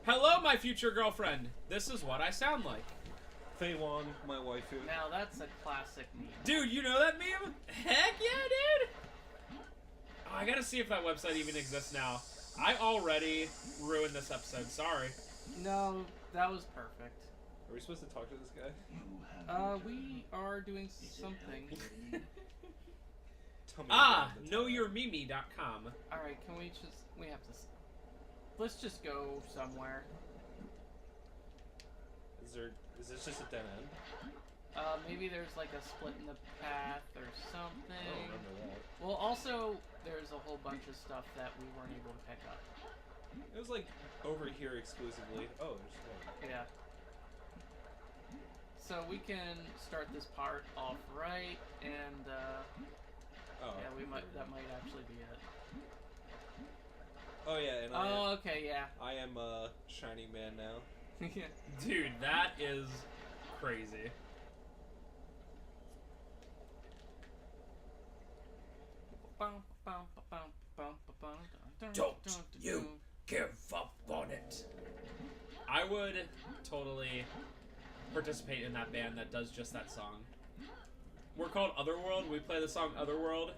Hello, my future girlfriend. This is what I sound like. Fei Wan, my waifu. Now that's a classic meme. Dude, you know that meme? Heck yeah, dude! Oh, I gotta see if that website even exists now. I already ruined this episode. Sorry. No, that was perfect. Are we supposed to talk to this guy? We are doing something. Tell me knowyourmimi.com. Alright, we have to, let's just go somewhere. Is this just a dead end? Maybe there's like a split in the path or I something. don't remember that. Well, also, there's a whole bunch of stuff that we weren't able to pick up. It was like over here exclusively. Oh, there's one. Yeah. So we can start this part off right, and Oh, yeah, that might actually be it. Oh yeah, and Okay, yeah. I am a Shining Man now. Yeah. Dude, that is crazy. Don't you give up on it. I would totally participate in that band that does just that song. We're called Otherworld. We play the song Otherworld,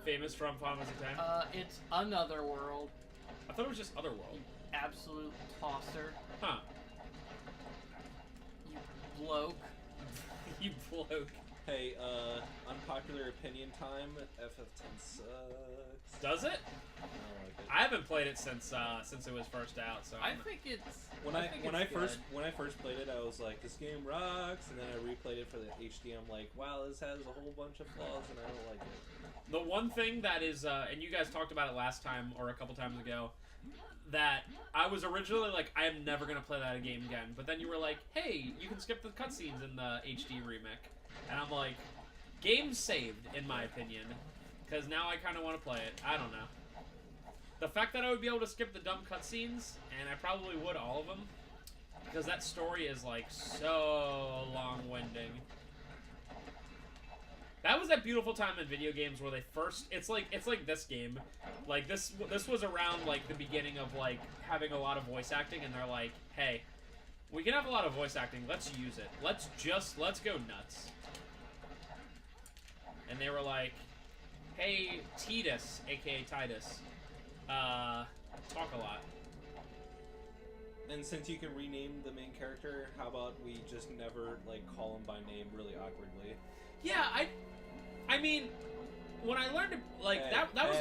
famous from Final Fantasy X. It's Another World. I thought it was just Otherworld. Absolute tosser. Huh. You bloke. You bloke. Hey, unpopular opinion time. FF10 sucks. Does it? I don't like it. I haven't played it since it was first out. So I think it's. When I I first played it, I was like, this game rocks, and then I replayed it for the HD. I'm like, wow, this has a whole bunch of flaws, and I don't like it. The one thing that is, and you guys talked about it last time or a couple times ago, that I was originally like, I am never gonna play that game again. But then you were like, hey, you can skip the cutscenes in the HD remake, and I'm like, game saved in my opinion, because now I kind of want to play it. I don't know. The fact that I would be able to skip the dumb cutscenes, and I probably would all of them, because that story is like so long-winding. That was that beautiful time in video games where they first, it's like this game, like this was around like the beginning of like having a lot of voice acting, and they're like, hey, we can have a lot of voice acting, let's use it, let's go nuts. And they were like, hey, Titus, aka Titus, talk a lot. And since you can rename the main character, how about we just never like call him by name really awkwardly? Yeah, I mean, when I learned to, like, hey, that was...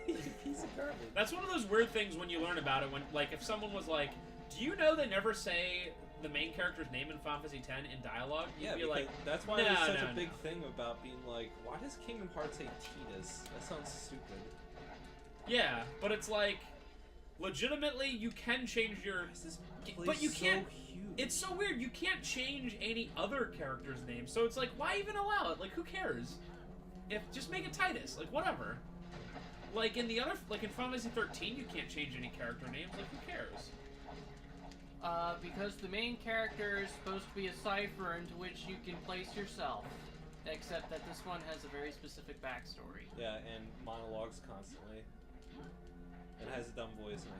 He's a piece of garbage. That's one of those weird things when you learn about it, when, like, if someone was like, do you know they never say the main character's name in Final Fantasy X in dialogue? You'd be like, that's why there's such a big thing about being like, why does Kingdom Hearts say Titus? That sounds stupid. Yeah, but it's like, legitimately, you can change your... But you can't... Huge. It's so weird, you can't change any other character's name, so it's like, why even allow it? Like, who cares? Just make it Titus, like, whatever. Like, in the other... Like, in Final Fantasy 13, you can't change any character names, like, who cares? Because the main character is supposed to be a cipher into which you can place yourself. Except that this one has a very specific backstory. Yeah, and monologues constantly. And has a dumb voice, and I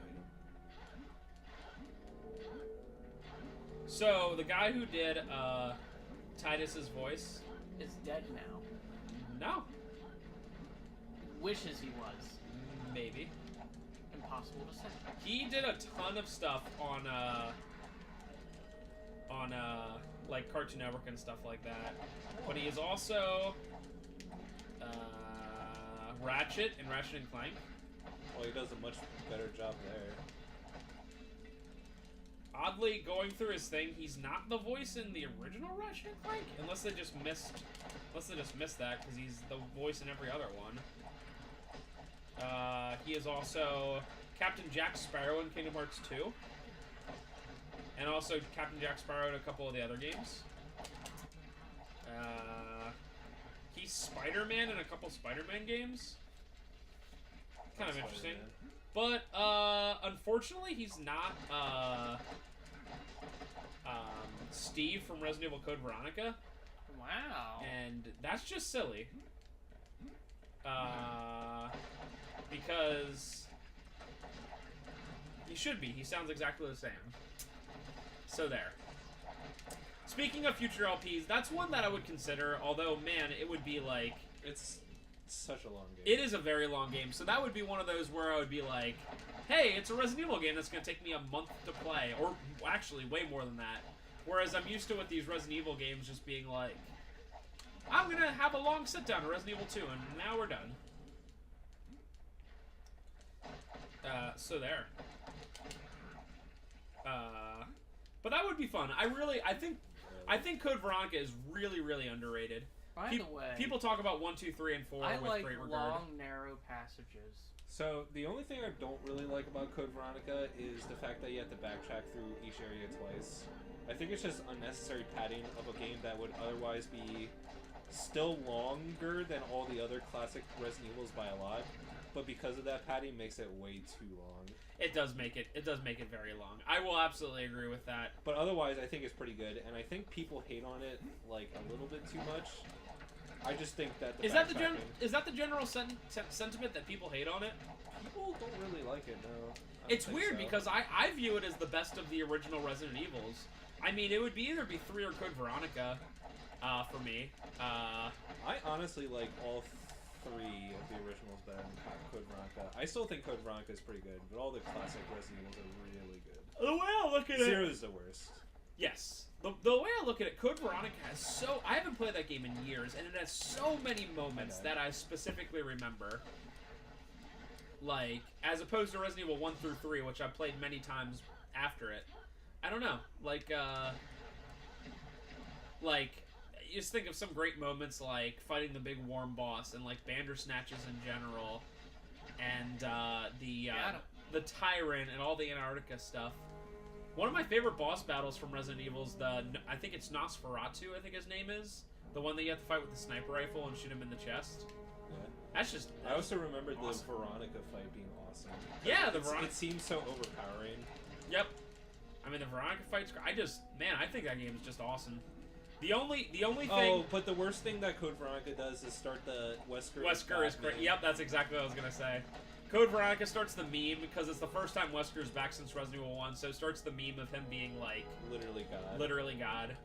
hate him. So, the guy who did, Titus's voice... Is dead now. No. Wishes he was. Maybe. Impossible to say. He did a ton of stuff on like Cartoon Network and stuff like that. But he is also Ratchet in Ratchet and Clank. Well, he does a much better job there. Oddly, going through his thing, he's not the voice in the original Ratchet and Clank, unless they just missed that because he's the voice in every other one. He is also Captain Jack Sparrow in Kingdom Hearts 2. And also Captain Jack Sparrow in a couple of the other games. He's Spider-Man in a couple Spider-Man games. Kind of interesting. But, unfortunately, he's not, Steve from Resident Evil Code Veronica. Wow. And that's just silly. Because He should be. He sounds exactly the same. So there. Speaking of future LPs, that's one that I would consider, although, man, it would be like... It's such a long game. It is a very long game, so that would be one of those where I would be like, hey, it's a Resident Evil game that's going to take me a month to play, or actually way more than that. Whereas I'm used to with these Resident Evil games just being like, I'm going to have a long sit-down to Resident Evil 2, and now we're done. So there. But that would be fun. I think Code Veronica is really, really underrated. By the way, people talk about 1, 2, 3, and 4 I with like great regard. long, narrow passages. So, the only thing I don't really like about Code Veronica is the fact that you have to backtrack through each area twice. I think it's just unnecessary padding of a game that would otherwise be still longer than all the other classic Resident Evils by a lot, but because of that padding makes it way too long. It does make it very long. I will absolutely agree with that. But otherwise, I think it's pretty good, and I think people hate on it like a little bit too much. I just think that is that the general sentiment that people hate on it? People don't really like it, no. It's weird because I view it as the best of the original Resident Evils. I mean, it would either be 3 or Code Veronica for me. I honestly like all 3 of the originals better than Code Veronica. I still think Code Veronica is pretty good, but all the classic Resident Evils are really good. The way I look at it... Zero is the worst. Yes. The way I look at it, Code Veronica has so... I haven't played that game in years, and it has so many moments that I specifically remember. Like, as opposed to Resident Evil 1 through 3, which I played many times after it. I don't know. Like, you just think of some great moments like fighting the big worm boss and, like, Bandersnatches in general. And, the Tyrant and all the Antarctica stuff. One of my favorite boss battles from Resident Evil is I think it's Nosferatu, I think his name is. The one that you have to fight with the sniper rifle and shoot him in the chest. Yeah. That's just... I also remember awesome. the Veronica fight being awesome. Yeah, the Veronica... It seems so overpowering. Yep. I mean, the Veronica fight's... I think that game is just awesome. The only thing... Oh, but the worst thing that Code Veronica does is start the Wesker is great. Yep, that's exactly what I was going to say. Code Veronica starts the meme because it's the first time Wesker's back since Resident Evil 1, so it starts the meme of him being, like... Literally God. Literally God.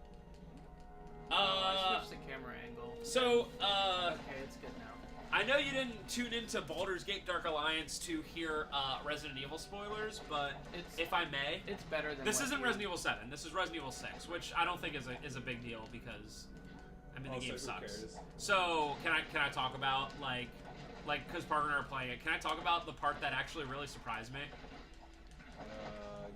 I switched the camera angle. So, Okay, it's good now. I know you didn't tune into Baldur's Gate Dark Alliance to hear Resident Evil spoilers, but if I may... It's better than... This isn't Resident Evil 7, this is Resident Evil 6, which I don't think is a big deal because, I mean, the game sucks. Cares? So, can I talk about, like, because Parker and I are playing it, can I talk about the part that actually really surprised me?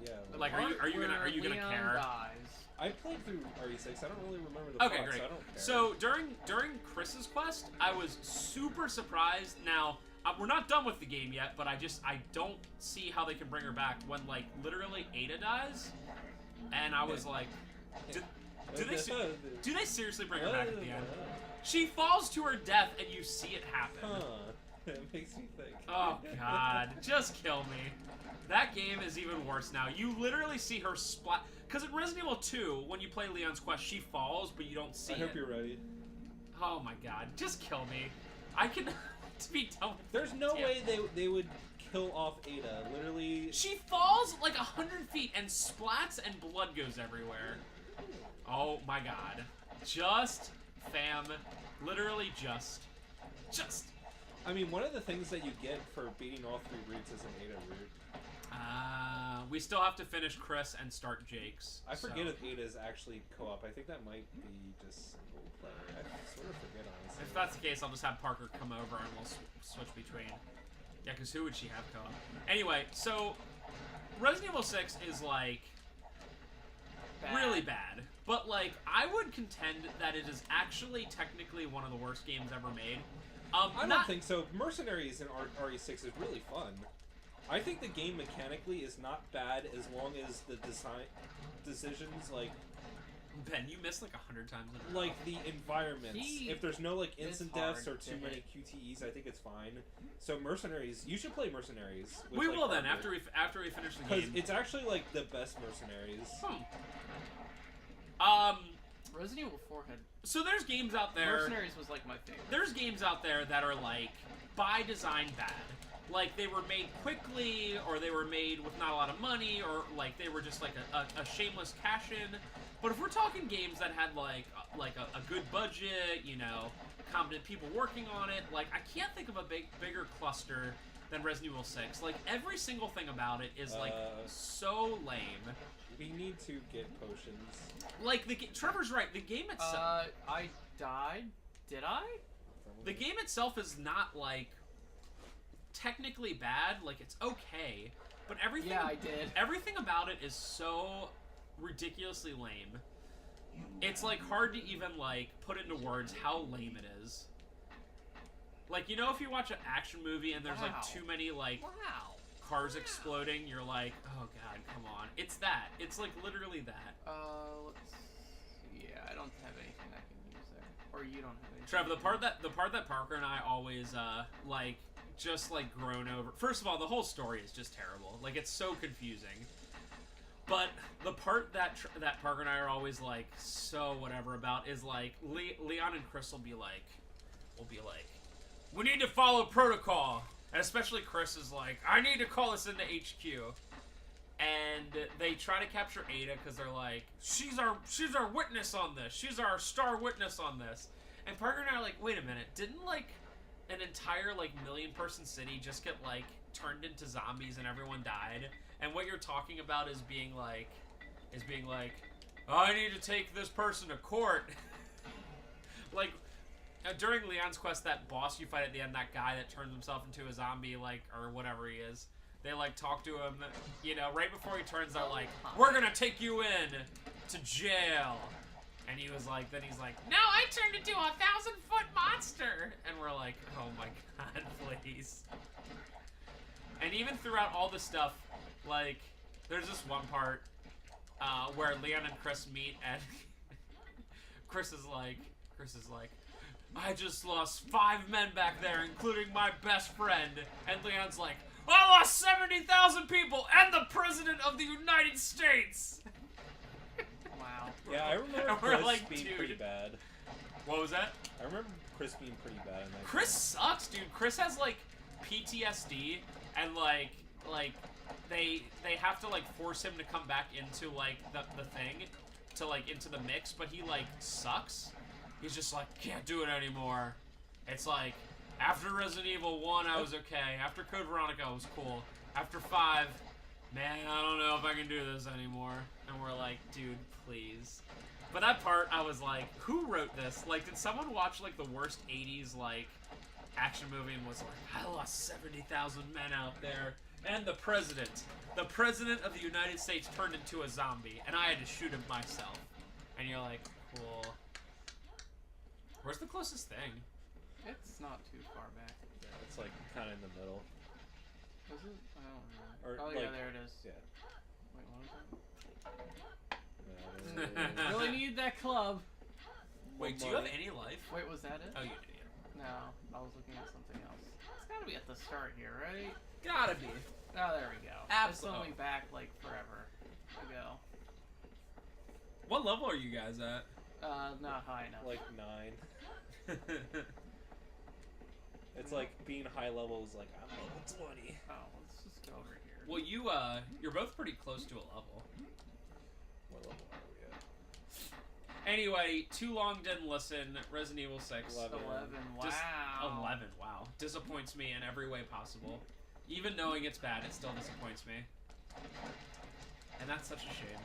Yeah. Like, are you gonna care? Dies. I played through RE6. I don't really remember the plot, great. so I don't care. So during Chris's quest, I was super surprised. Now we're not done with the game yet, but I don't see how they can bring her back when, like, literally Ada dies, and I was like, do they seriously bring her back at the end? She falls to her death, and you see it happen. Huh. It makes me think. Oh, God. Just kill me. That game is even worse now. You literally see her splat... Because in Resident Evil 2, when you play Leon's quest, she falls, but you don't see it. I hope you're ready. Oh, my God. Just kill me. I can... to be done with There's no way they would kill off Ada. Literally... She falls like 100 feet and splats and blood goes everywhere. Oh, my God. Just... Fam, literally just. I mean, one of the things that you get for beating all 3 routes is an Ada route. We still have to finish Chris and start Jake's. I forget if Ada is actually co-op. I think that might be just single player. I sort of forget, honestly. If that's the case, I'll just have Parker come over and we'll switch between. Yeah, because who would she have co-op? Anyway, so Resident Evil 6 is, like, really bad. But, like, I would contend that it is actually technically one of the worst games ever made. I don't think so. Mercenaries in RE6 is really fun. I think the game mechanically is not bad as long as the decisions, like... Ben, you missed like 100 times in a row. Like, the environments. If there's no, like, instant deaths or too many QTEs, I think it's fine. So, Mercenaries... You should play Mercenaries. We will then, after we finish the game. Because it's actually, like, the best Mercenaries. Resident Evil 4 had... So there's games out there... Mercenaries was, like, my favorite. There's games out there that are, like, by design bad. like they were made quickly, or they were made with not a lot of money, or like they were just like a shameless cash in. But if we're talking games that had like a good budget, you know, competent people working on it, like I can't think of a bigger cluster than Resident Evil 6. Like every single thing about it is like so lame. We need to get potions. Like Trevor's right. The game itself. I died. Did I? The game itself is not like technically bad. Like it's okay, but everything. Yeah, I did. Everything about it is so ridiculously lame. It's like hard to even like put into words how lame it is. Like, you know, if you watch an action movie and there's like too many like cars exploding, you're like, oh god, come on. It's that. It's like literally that. Let's see. Yeah, I don't have anything I can use there. Or you don't have anything. Trevor, the part that Parker and I always like just like groan over. First of all, the whole story is just terrible. Like it's so confusing. But the part that Parker and I are always like so whatever about is like Leon and Chris will be like, we need to follow protocol, and especially Chris is like, I need to call this into HQ, and they try to capture Ada because they're like, she's our witness on this, she's our star witness on this, and Parker and I are like, wait a minute, didn't like an entire like million-person city just get like turned into zombies and everyone died? And what you're talking about is being like, I need to take this person to court. Like, during Leon's quest, that boss you fight at the end, that guy that turns himself into a zombie, like, or whatever he is, they, like, talk to him, you know, right before he turns, they're like, we're gonna take you in to jail. And he was like, then he's like, no, I turned into a 1,000-foot monster. And we're like, oh my god, please. And even throughout all the stuff, like, there's this one part where Leon and Chris meet, and Chris is like, I just lost 5 men back there, including my best friend. And Leon's like, I lost 70,000 people and the President of the United States. Wow. Yeah, I remember Chris being pretty bad. What was that? I remember Chris being pretty bad in that Chris game. sucks, dude. Chris has, like, PTSD, and, like, they have to, like, force him to come back into, like, the thing, to, like, into the mix, but he, like, sucks. He's just like, can't do it anymore. It's like, after Resident Evil 1, I was okay. After Code Veronica, I was cool. After 5, man, I don't know if I can do this anymore. And we're like, dude, please. But that part, I was like, who wrote this? Like, did someone watch, like, the worst 80s, like, action movie and was like, I lost 70,000 men out there. And the President of the United States turned into a zombie, and I had to shoot him myself. And you're like, cool. Where's the closest thing? It's not too far back. Yeah, it's like kind of in the middle. Is it? I don't know. Or, Oh like, yeah, there it is. Yeah. Wait, what is Yeah, that? Really need that club. Wait, do you have any life? Wait, was that it? Oh, you do, yeah. No, I was looking at something else. It's gotta be at the start here, right? Gotta be. Oh, there we go. Absolutely. It's only back like forever ago. What level are you guys at? Not high enough. Like 9. It's like being high level is like, I'm level 20. Oh, let's just go over here. Well, you're both pretty close to a level. What level are we at? Anyway, too long didn't listen. Resident Evil 6. 11. 11, wow. 11, wow. Disappoints me in every way possible. Even knowing it's bad, it still disappoints me. And that's such a shame.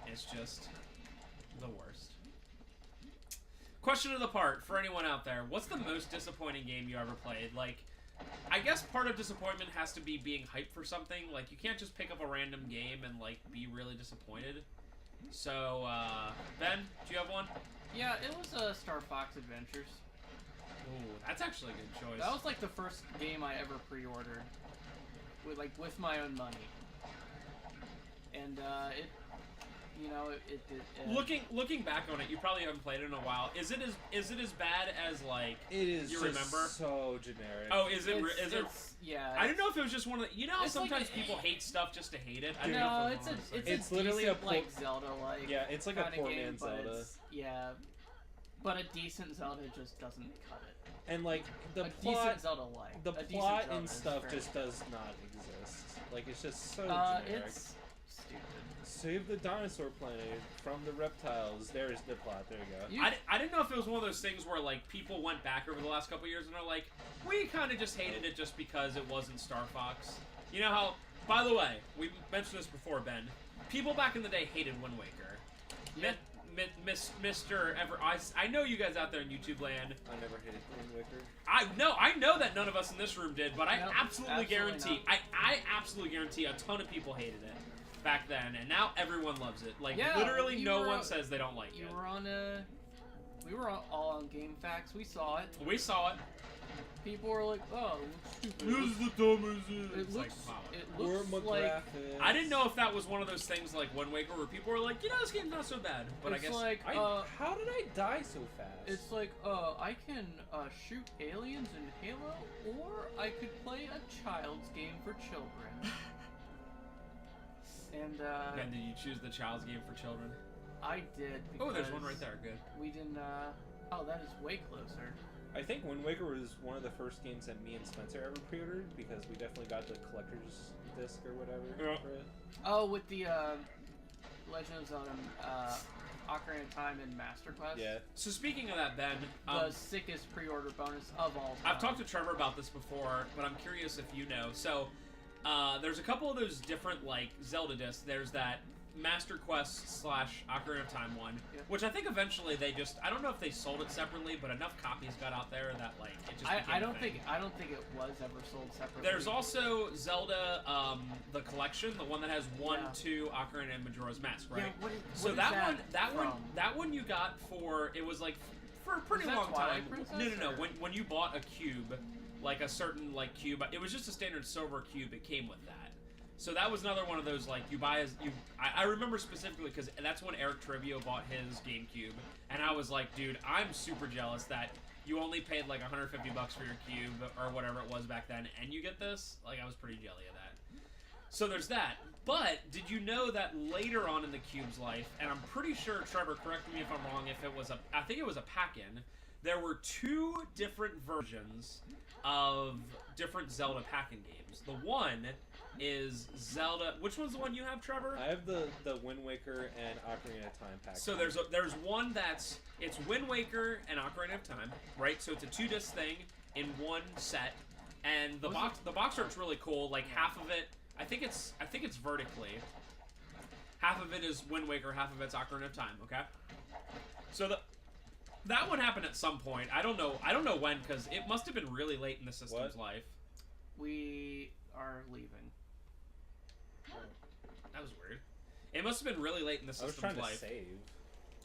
It's just the worst. Question of the part, for anyone out there, what's the most disappointing game you ever played? Like, I guess part of disappointment has to be being hyped for something. Like, you can't just pick up a random game and, like, be really disappointed. So, Ben, do you have one? Yeah, it was Star Fox Adventures. Ooh, that's actually a good choice. That was like the first game I ever pre-ordered, with my own money. And it, you know, it Looking back on it, you probably haven't played it in a while. Is it as bad as like It is. you just remember? So generic. Oh, is it? Yeah. I don't know if it was just one of the. You know, how It's like sometimes a- people hate stuff just to hate it. I don't No, know if it's it was one of those it's things. a literally decent, a like Zelda-like. Yeah, it's like a kinda poor game, man's but Zelda. yeah, but a decent Zelda just doesn't cut it. And like the a plot, decent Zelda-like. the A decent plot Zelda and is stuff fair. just does not exist. Like it's just so generic. It's stupid. Save the dinosaur planet from the reptiles. There's the plot. There you go. I didn't know if it was one of those things where like people went back over the last couple years and are like, we kind of just hated it just because it wasn't Star Fox. You know how? By the way, we mentioned this before, Ben. People back in the day hated Wind Waker. Yeah. Mr. I know you guys out there in YouTube land. I never hated Wind Waker. I know that none of us in this room did, but I Nope, absolutely guarantee I absolutely guarantee a ton of people hated it back then, and now everyone loves it. Like Yeah, literally no one says they don't like it. We were all on Game Facts. We saw it. We saw it. People were like, "Oh, it looks stupid." This is the dumbest. It looks. Wow. It looks like. I didn't know if that was one of those things like Wind Waker where people were like, you know, this game's not so bad. But It's I guess like, how did I die so fast? It's like, I can shoot aliens in Halo, or I could play a child's game for children. And Ben, did you choose the child's game for children? I did. Oh, there's one because right there. Good. We didn't. Oh, that is way closer. I think Wind Waker was one of the first games that me and Spencer ever pre-ordered because we definitely got the collector's disc or whatever for it. Oh, with the Legend of Zelda, Ocarina of Time and Master Quest. Yeah. So speaking of that, Ben, The sickest pre-order bonus of all time. I've talked to Trevor about this before, but I'm curious if you know. So, there's a couple of those different, like, Zelda discs. There's that Master Quest / Ocarina of Time one, Yeah. which I think eventually they just, I don't know if they sold it separately, but enough copies got out there that, like, it just became I a don't thing. think it was ever sold separately. There's also Zelda, the collection, the one that has 1, Yeah. 2, Ocarina and Majora's Mask, right? Yeah, So what that one you got for, it was like for a pretty Was that long time. Twilight Princess, No. or- When you bought a cube, like a certain like cube, it was just a standard silver cube. It came with that. So that was another one of those like you buy as you. I remember specifically because that's when Eric Trivio bought his GameCube, and I was like, dude, I'm super jealous that you only paid like $150 for your cube or whatever it was back then, and you get this. Like I was pretty jelly of that. So there's that. But did you know that later on in the cube's life, and I'm pretty sure, Trevor, correct me if I'm wrong, if it was I think it was a pack-in, there were 2 different versions of different Zelda pack-in games. The one is Zelda. Which one's the one you have, Trevor? I have the Wind Waker and Ocarina of Time pack. So there's one it's Wind Waker and Ocarina of Time, right? So it's a 2-disc thing in one set, and the box art's really cool. Like half of it, I think it's vertically. Half of it is Wind Waker, half of it's Ocarina of Time. Okay. So that one happened at some point. I don't know when, because it must have been really late in the system's life. We are leaving. That was weird. It must have been really late in the system's life. I was trying to save.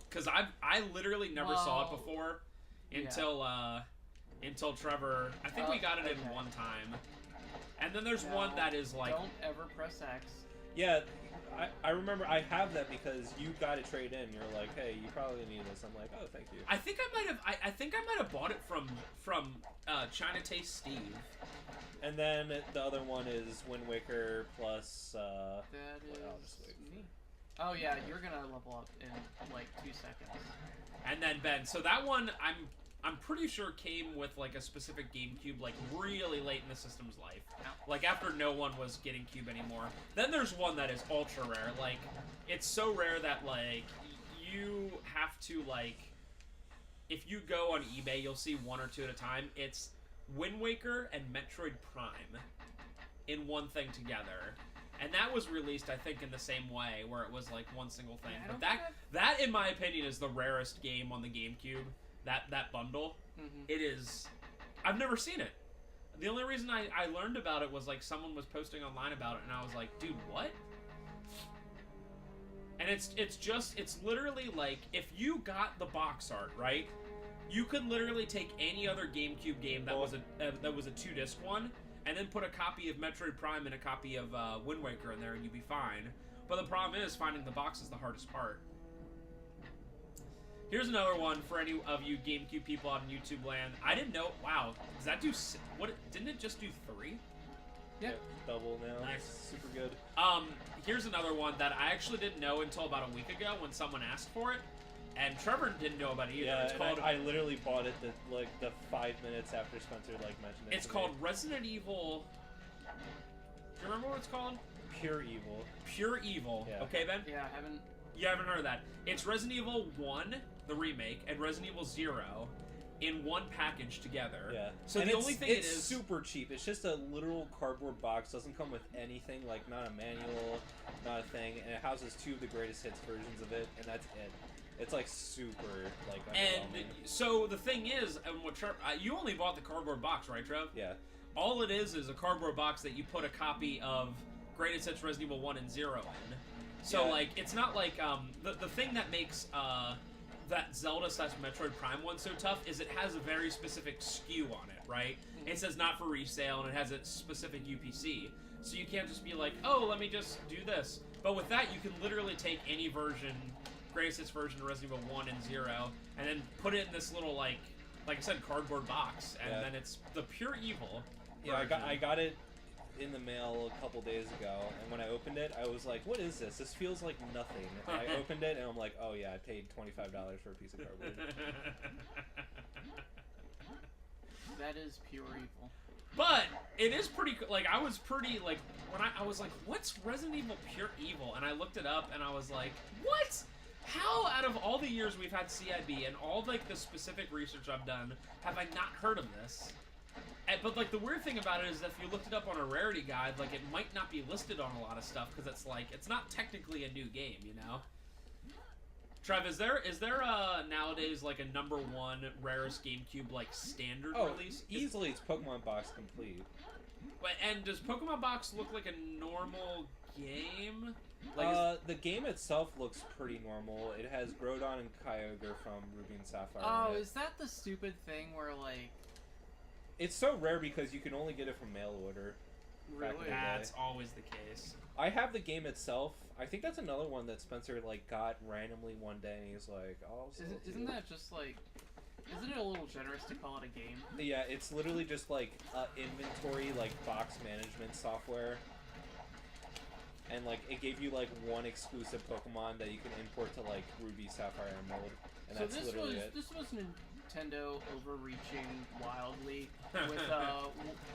Because I literally never saw it Well, before yeah. until Trevor. I think we got it in okay. one time. And then there's No, one that is like. Don't ever press X. Yeah, I remember I have that because you got to trade in. You're like, hey, you probably need this. I'm like, oh, thank you. I think I might have bought it from China Taste Steve. And then the other one is Wind Waker plus. That I'll is just wait. me. Oh yeah, you're gonna level up in like 2 seconds. And then Ben, so that one I'm pretty sure came with like a specific GameCube like really late in the system's life. Like after no one was getting Cube anymore. Then there's one that is ultra rare. Like it's so rare that like you have to like if you go on eBay you'll see 1 or 2 at a time. It's Wind Waker and Metroid Prime in one thing together. And that was released, I think, in the same way, where it was like one single thing. Yeah, But that, in my opinion, is the rarest game on the GameCube. That bundle. Mm-hmm. It is. I've never seen it. The only reason I learned about it was like someone was posting online about it, and I was like, dude, what? And it's literally like if you got the box art right, you could literally take any other GameCube game that was a 2-disc one. And then put a copy of Metroid Prime and a copy of Wind Waker in there, and you'd be fine. But the problem is, finding the box is the hardest part. Here's another one for any of you GameCube people out in YouTube land. I didn't know. Wow, does that do? What? Didn't it just do 3? Yeah. Double now. Nice. Super good. Here's another one that I actually didn't know until about a week ago when someone asked for it. and Trevor didn't know about it either. Yeah, It's called. I literally bought it the 5 minutes after Spencer mentioned it. It's called Resident Evil. Do you remember what it's called? Pure Evil. Pure Evil. Yeah. Okay, Ben. Yeah, I haven't. You haven't heard of that. It's Resident Evil 1, the remake, and Resident Evil 0 in one package together. Yeah. So and the only thing it's it is super cheap. It's just a literal cardboard box. Doesn't come with anything, like not a manual, not a thing, and it houses 2 of the greatest hits versions of it, and that's it. It's like super like and underwhelming. so the thing is, and what you only bought the cardboard box, right, Trev? Yeah. All it is a cardboard box that you put a copy of Greatest Hits Resident Evil 1 and 0 in. So Yeah. like it's not like the thing that makes that Zelda / Metroid Prime one so tough is it has a very specific SKU on it, right? It says not for resale and it has a specific UPC. So you can't just be like, oh, let me just do this. But with that, you can literally take any version, Greatest Hits version of Resident Evil 1 and 0, and then put it in this little like I said, cardboard box, and Yeah. then it's the Pure Evil. Yeah, version. I got it in the mail a couple days ago, and when I opened it, I was like, what is this? This feels like nothing. And I opened it, and I'm like, oh yeah, I paid $25 for a piece of cardboard. That is pure evil. But it is pretty. Like I was pretty like when I was like, what's Resident Evil Pure Evil? And I looked it up, and I was like, what? How out of all the years we've had CIB and all like the specific research I've done, have I not heard of this? But like the weird thing about it is that if you looked it up on a rarity guide, like it might not be listed on a lot of stuff because it's like it's not technically a new game, you know. Trev, is there nowadays like a #1 rarest GameCube like standard release? Easily it's Pokemon Box Complete. And does Pokemon Box look like a normal game? Like The game itself looks pretty normal. It has Groudon and Kyogre from Ruby and Sapphire. Oh, in it. is that the stupid thing where like? It's so rare because you can only get it from mail order. back in the Really? day. that's always the case. I have the game itself. I think that's another one that Spencer like got randomly one day, and he's like, "Oh, Isn't that just like? Isn't it a little generous to call it a game? Yeah, it's literally just like inventory, like box management software, and like it gave you like one exclusive Pokemon that you can import to like Ruby, Sapphire, Emerald, and So that's this literally was it. this was Nintendo overreaching wildly with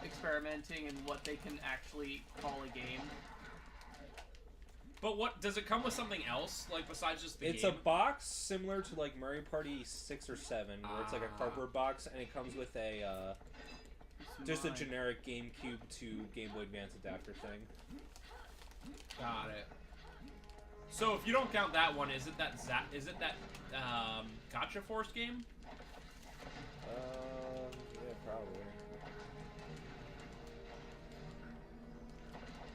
experimenting in what they can actually call a game. But what does it come with something else like besides just the It's game? a box similar to like Mario Party 6 or 7, where it's like a cardboard box, and it comes with a just a Mine. generic GameCube to Game Boy Advance adapter thing. Got it. So if you don't count that one, is it that Gotcha Force game? Yeah, probably.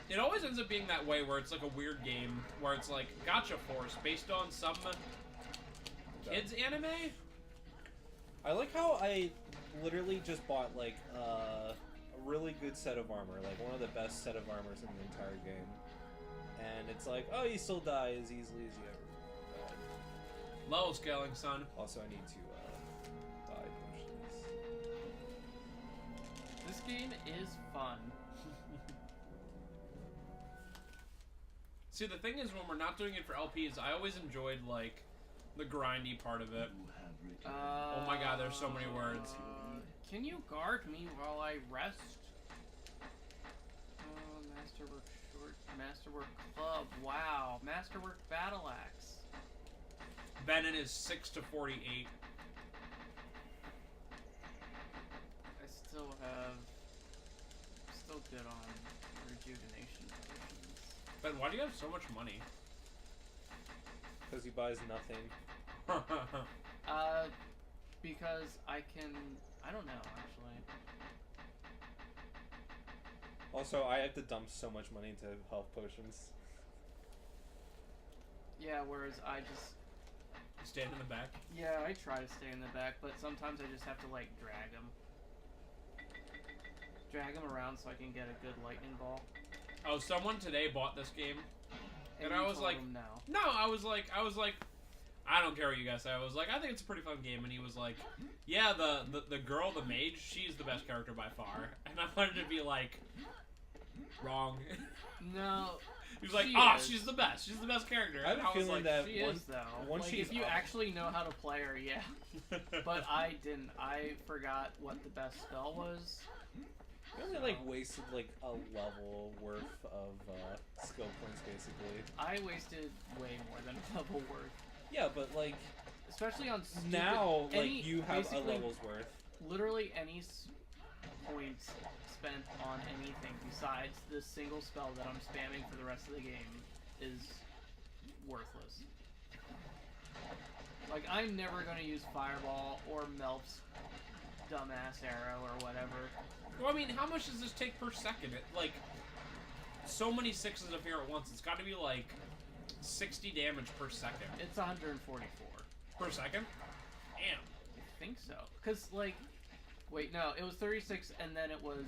It always ends up being that way where it's like a weird game where it's like Gotcha Force based on some kids anime. I like how I literally just bought like a really good set of armor, like one of the best set of armors in the entire game. And it's like, oh, you still die as easily as you ever died. Level scaling, son. Also, I need to buy potions. This game is fun. See, the thing is, when we're not doing it for LPs, I always enjoyed like the grindy part of it. Oh my God, there's so many words. Can you guard me while I rest? Masterwork Club. Wow. Masterwork Battle Axe. Benin is 6 to 48. I still good on rejuvenation potions. Ben, why do you have so much money? Because he buys nothing. Because I don't know, actually. Also, I have to dump so much money into health potions. Yeah, whereas I just... Stand in the back. Yeah, I try to stay in the back, but sometimes I just have to, like, drag them. Drag them around so I can get a good lightning ball. Oh, someone today bought this game, and you I was told like, him no. no, I was like, I don't care what you guys say. I was like, I think it's a pretty fun game, and he was like, yeah, the girl, the mage, she's the best character by far, and I wanted to be like, wrong. No, He was like, She "Ah, is. she's the best. She's the best character." I have And a I was feeling like, that She once, is, though. once Like, she's if you up- actually know how to play her, yeah. But I didn't. I forgot what the best spell was. you only like wasted like a level worth of skill points, basically. I wasted way more than a level worth. Yeah, but like Especially on stupid, now, like any, you have a basically, level's worth. Literally any points spent on anything besides the single spell that I'm spamming for the rest of the game is worthless. Like, I'm never going to use Fireball or Melf's dumbass arrow or whatever. well, I mean, how much does this take per second? Like, so many sixes appear at once. It's got to be like 60 damage per second. It's 144. Per second? Damn. I think so. Because, like, wait, no, it was 36 and then it was,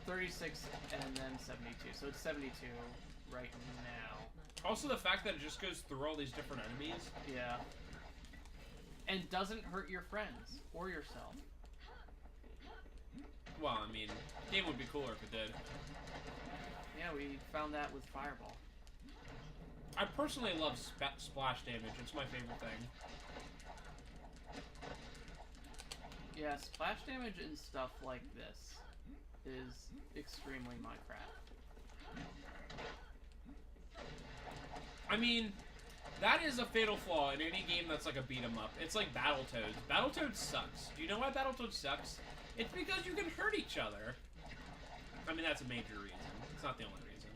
36 and then 72. So it's 72 right now. Also, the fact that it just goes through all these different enemies. Yeah. And doesn't hurt your friends or yourself. Well, I mean, the game would be cooler if it did. Yeah, we found that with Fireball. I personally love splash damage. It's my favorite thing. Yeah, splash damage and stuff like this is extremely my crap. I mean, that is a fatal flaw in any game that's like a beat 'em up. It's like Battletoads. Battletoads sucks. Do you know why Battletoads sucks? It's because you can hurt each other. I mean, that's a major reason. It's not the only reason.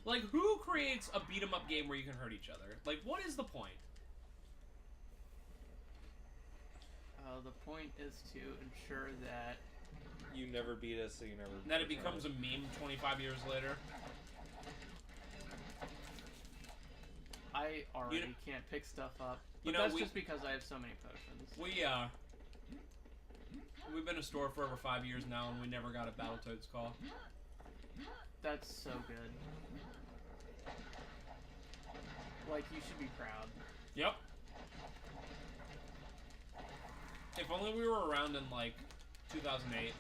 Like, who creates a beat 'em up game where you can hurt each other? Like, what is the point? The point is to ensure that You never beat us, so you never. That it becomes a meme 25 years later. I already can't pick stuff up. But You know, that's we- just because I have so many potions. We've been a store for over 5 years now, and we never got a Battletoads call. That's so good. Like, you should be proud. Yep. If only we were around in, like, 2008,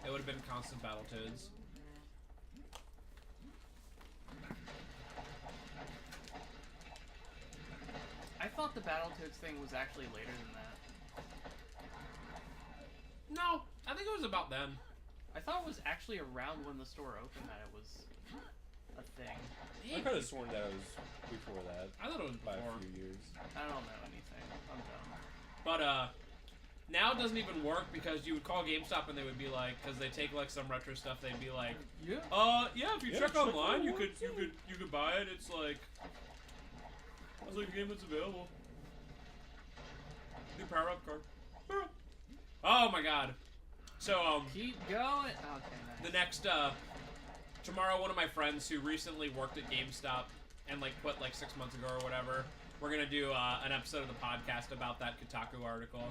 it would have been constant Battletoads. I thought the Battletoads thing was actually later than that. No, I think it was about then. I thought it was actually around when the store opened that it was a thing. I could have sworn that it was before that. I thought it was by before. a few years. I don't know anything. I'm dumb. But, now it doesn't even work because you would call GameStop and they would be like, because they take like some retro stuff, they'd be like, Yeah. yeah, if you Yeah, check check online, the you could website. buy it. It's like, I was like, a game that's available. New power up card. Oh my god. So Keep going. Okay, nice. the next tomorrow, one of my friends who recently worked at GameStop and like quit like 6 months ago or whatever, we're gonna do an episode of the podcast about that Kotaku article.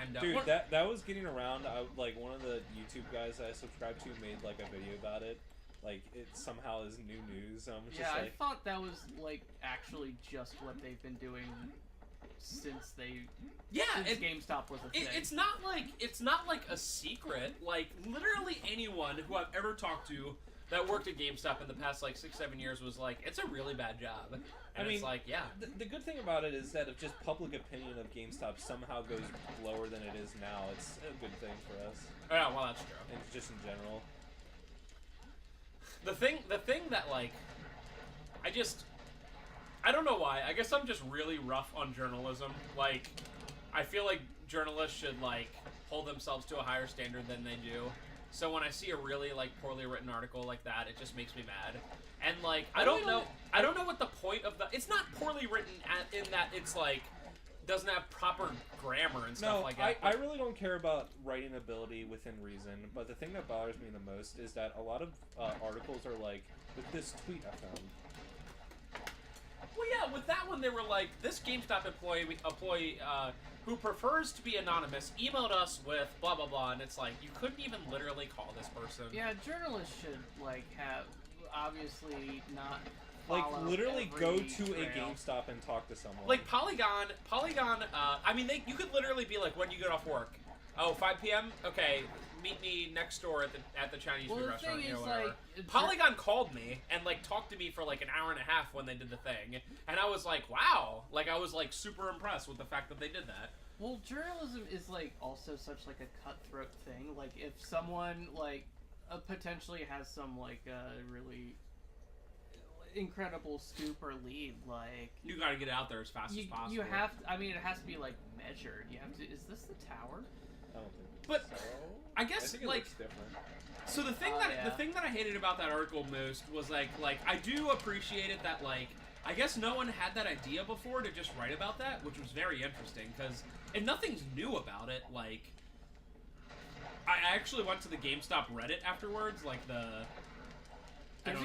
And Dude, that was getting around. Like one of the YouTube guys I subscribed to made like a video about it. Like it somehow is new news. Yeah, just I like, thought that was like actually just what they've been doing since it, GameStop was a thing. it's not like a secret. Like literally anyone who I've ever talked to that worked at GameStop in the past like 6-7 years was like, it's a really bad job. And I mean, it's like, yeah. The good thing about it is that if just public opinion of GameStop somehow goes lower than it is now, it's a good thing for us. Yeah, well, that's true. And just in general. The thing that like, I don't know why. I guess I'm just really rough on journalism. Like, I feel like journalists should like hold themselves to a higher standard than they do. So when I see a really like poorly written article like that, it just makes me mad. And like, I don't know what the point of the. It's not poorly written in that it's like doesn't have proper grammar and stuff like that. I really don't care about writing ability within reason, but the thing that bothers me the most is that a lot of articles are like, with this tweet I found. Well, yeah, with that one they were like, this GameStop employee who prefers to be anonymous emailed us with blah blah blah, and it's like you couldn't even literally call this person. Yeah, journalists should like have obviously not Like follow literally every go to a trail. GameStop and talk to someone. Like Polygon. I mean, you could literally be like, when do you get off work? Oh, 5 p.m. Okay, meet me next door at the Chinese Well, food the restaurant, thing you know, is, whatever. like, Polygon called me and like talked to me for like an hour and a half when they did the thing, and I was like, wow, like I was like super impressed with the fact that they did that. Well, journalism is like also such like a cutthroat thing. Like if someone like potentially has some like really incredible scoop or lead, like You got to get it out there as fast as possible. you have to, I mean, it has to be like measured. You have to. Is this the tower? I don't think But so. I guess think it like looks different. so the thing the thing that I hated about that article most was like I do appreciate it that like I guess no one had that idea before to just write about that, which was very interesting because and nothing's new about it. Like I actually went to the GameStop Reddit afterwards, like the